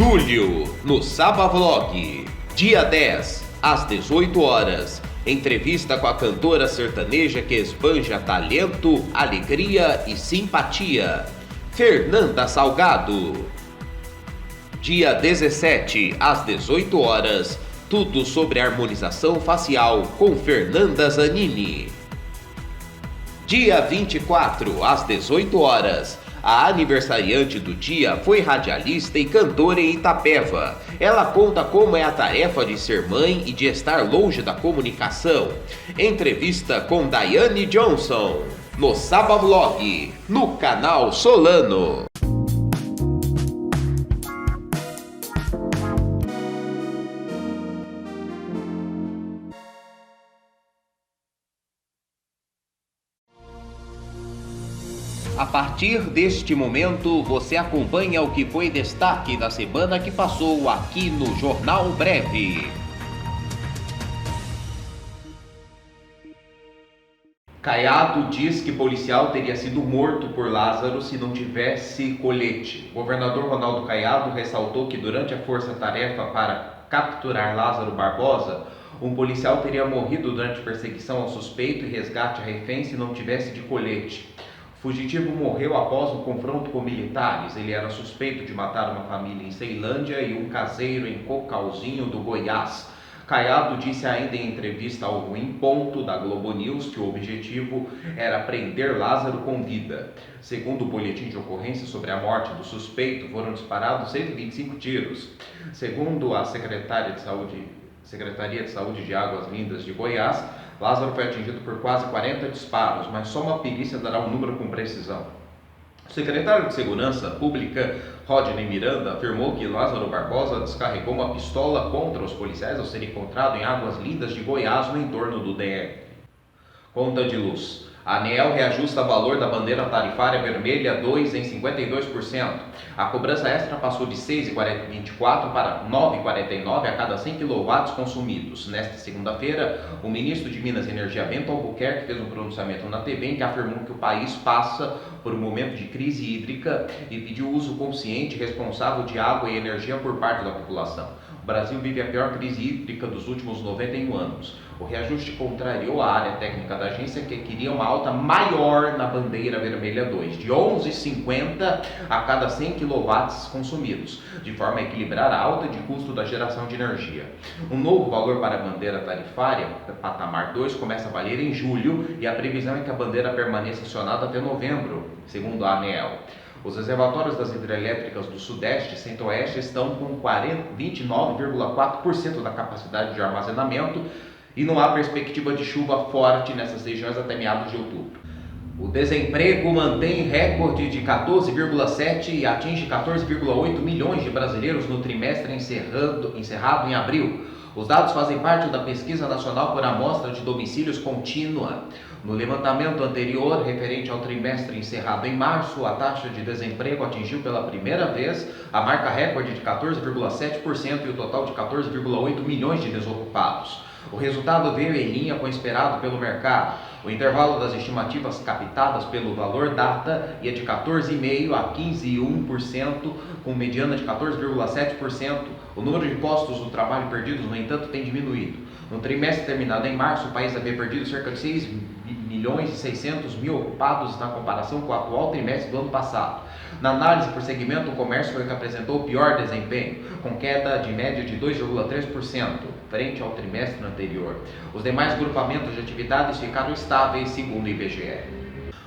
Julho, no Saba Vlog. Dia 10, às 18 horas. Entrevista com a cantora sertaneja que esbanja talento, alegria e simpatia. Fernanda Salgado. Dia 17, às 18 horas. Tudo sobre harmonização facial com Fernanda Zanini. Dia 24, às 18 horas. A aniversariante do dia foi radialista e cantora em Itapeva. Ela conta como é a tarefa de ser mãe e de estar longe da comunicação. Entrevista com Daiane Johnson, no Saba Vlog, no canal Solano. A partir deste momento, você acompanha o que foi destaque na semana que passou aqui no Jornal Breve. Caiado diz que policial teria sido morto por Lázaro se não tivesse colete. O governador Ronaldo Caiado ressaltou que durante a força-tarefa para capturar Lázaro Barbosa, um policial teria morrido durante perseguição ao suspeito e resgate a refém se não tivesse de colete. O fugitivo morreu após um confronto com militares. Ele era suspeito de matar uma família em Ceilândia e um caseiro em Cocalzinho do Goiás. Caiado disse ainda em entrevista ao Em Ponto da Globo News que o objetivo era prender Lázaro com vida. Segundo o boletim de ocorrência sobre a morte do suspeito, foram disparados 125 tiros. Segundo a Secretaria de Saúde de Águas Lindas de Goiás, Lázaro foi atingido por quase 40 disparos, mas só uma perícia dará o número com precisão. O secretário de Segurança Pública, Rodney Miranda, afirmou que Lázaro Barbosa descarregou uma pistola contra os policiais ao ser encontrado em Águas Lindas de Goiás, no entorno do DF. Conta de luz. A ANEEL reajusta o valor da bandeira tarifária vermelha 2 em 52%. A cobrança extra passou de R$ 6,24 para R$ 9,49 a cada 100 kW consumidos. Nesta segunda-feira, o ministro de Minas e Energia, Bento Albuquerque, fez um pronunciamento na TV em que afirmou que o país passa por um momento de crise hídrica e pediu o uso consciente e responsável de água e energia por parte da população. O Brasil vive a pior crise hídrica dos últimos 91 anos. O reajuste contrariou a área técnica da agência, que queria uma alta maior na bandeira vermelha 2, de 11,50 a cada 100 kW consumidos, de forma a equilibrar a alta de custo da geração de energia. Um novo valor para a bandeira tarifária, patamar 2, começa a valer em julho e a previsão é que a bandeira permaneça acionada até novembro, segundo a ANEEL. Os reservatórios das hidrelétricas do Sudeste e Centro-Oeste estão com 29,4% da capacidade de armazenamento e não há perspectiva de chuva forte nessas regiões até meados de outubro. O desemprego mantém recorde de 14,7 e atinge 14,8 milhões de brasileiros no trimestre encerrado em abril. Os dados fazem parte da Pesquisa Nacional por Amostra de Domicílios Contínua. No levantamento anterior, referente ao trimestre encerrado em março, a taxa de desemprego atingiu pela primeira vez a marca recorde de 14,7% e o total de 14,8 milhões de desocupados. O resultado veio em linha com o esperado pelo mercado. O intervalo das estimativas captadas pelo Valor Data ia de 14,5% a 15,1%, com mediana de 14,7%. O número de postos do trabalho perdidos, no entanto, tem diminuído. No trimestre terminado em março, o país havia perdido cerca de 6.600.000 ocupados na comparação com o atual trimestre do ano passado. Na análise por segmento, o comércio foi o que apresentou o pior desempenho, com queda de média de 2,3%, frente ao trimestre anterior. Os demais grupamentos de atividades ficaram estáveis, segundo o IBGE.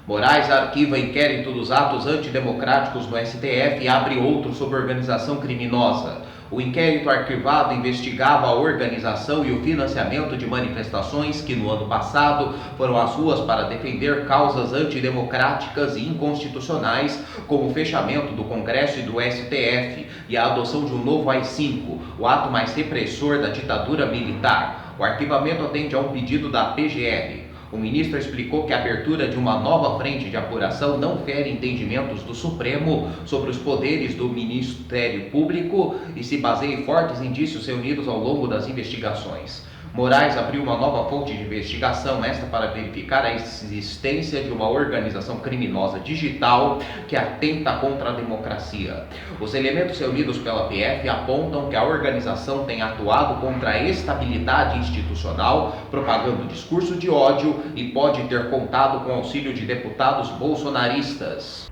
Moraes arquiva inquérito dos atos antidemocráticos no STF e abre outro sobre organização criminosa. O inquérito arquivado investigava a organização e o financiamento de manifestações que no ano passado foram às ruas para defender causas antidemocráticas e inconstitucionais, como o fechamento do Congresso e do STF e a adoção de um novo AI-5, o ato mais repressor da ditadura militar. O arquivamento atende a um pedido da PGR. O ministro explicou que a abertura de uma nova frente de apuração não fere entendimentos do Supremo sobre os poderes do Ministério Público e se baseia em fortes indícios reunidos ao longo das investigações. Moraes abriu uma nova fonte de investigação, esta para verificar a existência de uma organização criminosa digital que atenta contra a democracia. Os elementos reunidos pela PF apontam que a organização tem atuado contra a estabilidade institucional, propagando discurso de ódio e pode ter contado com o auxílio de deputados bolsonaristas.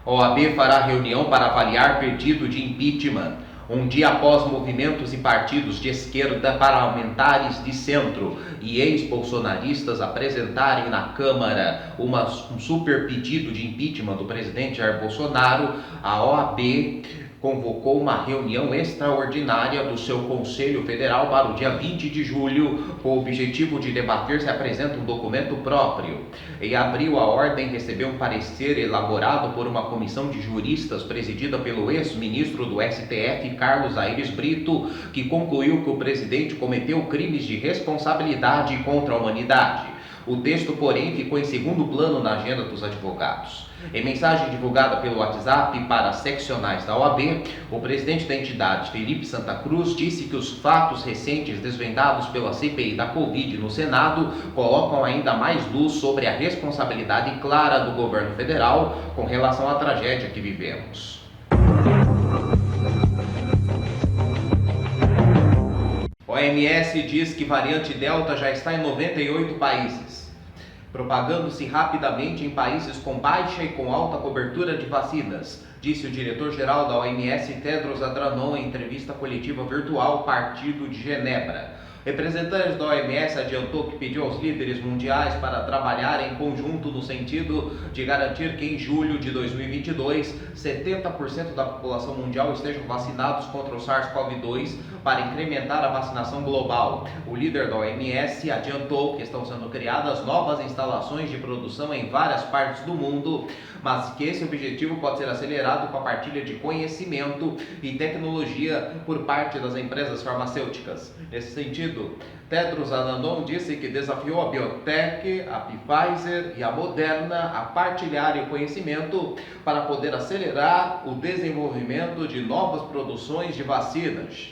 OAB fará reunião para avaliar pedido de impeachment. Um dia após movimentos e partidos de esquerda, parlamentares de centro e ex-bolsonaristas apresentarem na Câmara um super pedido de impeachment do presidente Jair Bolsonaro, a OAB convocou uma reunião extraordinária do seu Conselho Federal para o dia 20 de julho, com o objetivo de debater se apresenta um documento próprio. Em abril, a ordem recebeu um parecer elaborado por uma comissão de juristas presidida pelo ex-ministro do STF, Carlos Aires Brito, que concluiu que o presidente cometeu crimes de responsabilidade contra a humanidade. O texto, porém, ficou em segundo plano na agenda dos advogados. Em mensagem divulgada pelo WhatsApp para as seccionais da OAB, o presidente da entidade, Felipe Santa Cruz, disse que os fatos recentes desvendados pela CPI da Covid no Senado colocam ainda mais luz sobre a responsabilidade clara do governo federal com relação à tragédia que vivemos. OMS diz que variante Delta já está em 98 países, propagando-se rapidamente em países com baixa e com alta cobertura de vacinas, disse o diretor-geral da OMS, Tedros Adhanom, em entrevista coletiva virtual partido de Genebra. Representantes da OMS adiantou que pediu aos líderes mundiais para trabalhar em conjunto no sentido de garantir que em julho de 2022, 70% da população mundial estejam vacinados contra o SARS-CoV-2 para incrementar a vacinação global. O líder da OMS adiantou que estão sendo criadas novas instalações de produção em várias partes do mundo, mas que esse objetivo pode ser acelerado com a partilha de conhecimento e tecnologia por parte das empresas farmacêuticas. Nesse sentido, Tedros Adhanom disse que desafiou a Biotech, a Pfizer e a Moderna a partilharem o conhecimento para poder acelerar o desenvolvimento de novas produções de vacinas.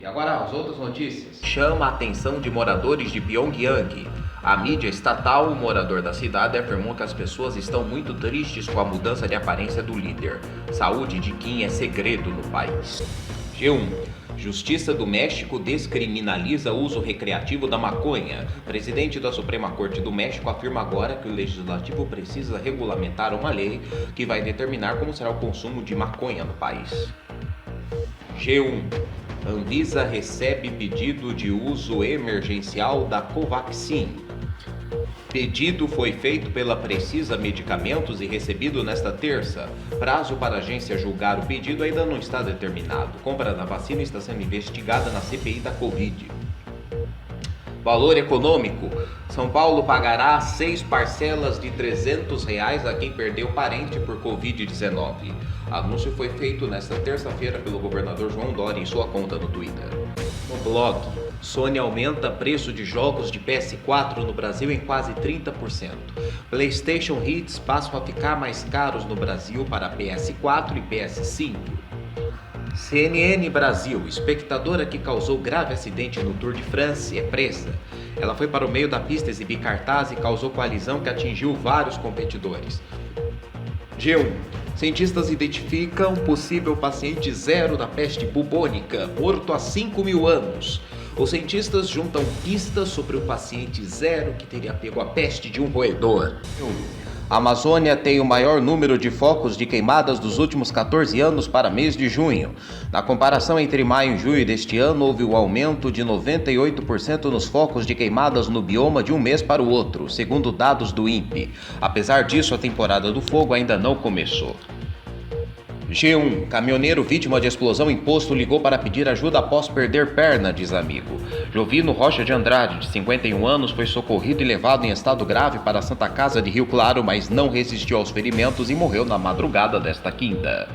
E agora as outras notícias. Chama a atenção de moradores de Pyongyang. A mídia estatal, o morador da cidade, afirmou que as pessoas estão muito tristes com a mudança de aparência do líder. Saúde de Kim é segredo no país. G1. Justiça do México descriminaliza o uso recreativo da maconha. Presidente da Suprema Corte do México afirma agora que o Legislativo precisa regulamentar uma lei que vai determinar como será o consumo de maconha no país. G1. Anvisa recebe pedido de uso emergencial da Covaxin. Pedido foi feito pela Precisa Medicamentos e recebido nesta terça. Prazo para a agência julgar o pedido ainda não está determinado. Compra da vacina está sendo investigada na CPI da Covid. Valor econômico. São Paulo pagará 6 parcelas de R$300 a quem perdeu parente por Covid-19. Anúncio foi feito nesta terça-feira pelo governador João Dória em sua conta no Twitter. No blog, Sony aumenta preço de jogos de PS4 no Brasil em quase 30%. PlayStation Hits passam a ficar mais caros no Brasil para PS4 e PS5. CNN Brasil, espectadora que causou grave acidente no Tour de France, é presa. Ela foi para o meio da pista exibir cartaz e causou colisão que atingiu vários competidores. G1. Cientistas identificam possível paciente zero da peste bubônica, morto há 5.000 anos. Os cientistas juntam pistas sobre o paciente zero que teria pego a peste de um roedor. A Amazônia tem o maior número de focos de queimadas dos últimos 14 anos para mês de junho. Na comparação entre maio e junho deste ano, houve um aumento de 98% nos focos de queimadas no bioma de um mês para o outro, segundo dados do INPE. Apesar disso, a temporada do fogo ainda não começou. G1. Caminhoneiro vítima de explosão em posto ligou para pedir ajuda após perder perna, diz amigo. Jovino Rocha de Andrade, de 51 anos, foi socorrido e levado em estado grave para a Santa Casa de Rio Claro, mas não resistiu aos ferimentos e morreu na madrugada desta quinta.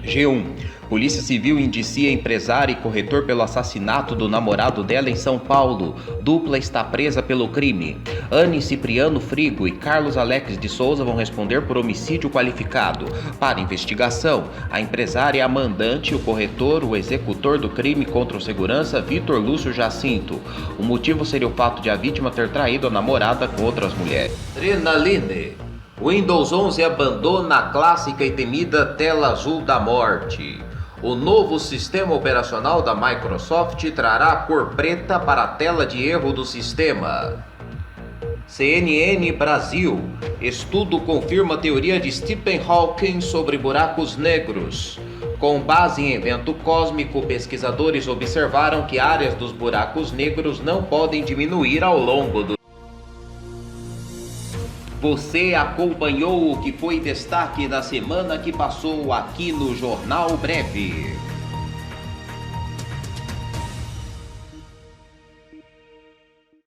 G1. Polícia Civil indicia empresário e corretor pelo assassinato do namorado dela em São Paulo. Dupla está presa pelo crime. Anne Cipriano Frigo e Carlos Alex de Souza vão responder por homicídio qualificado. Para investigação, a empresária é a mandante, o corretor, o executor do crime contra o segurança Vitor Lúcio Jacinto. O motivo seria o fato de a vítima ter traído a namorada com outras mulheres. Adrenaline. Windows 11 abandona a clássica e temida tela azul da morte. O novo sistema operacional da Microsoft trará a cor preta para a tela de erro do sistema. CNN Brasil. Estudo confirma a teoria de Stephen Hawking sobre buracos negros. Com base em evento cósmico, pesquisadores observaram que áreas dos buracos negros não podem diminuir ao longo do... Você acompanhou o que foi destaque na semana que passou aqui no Jornal Breve.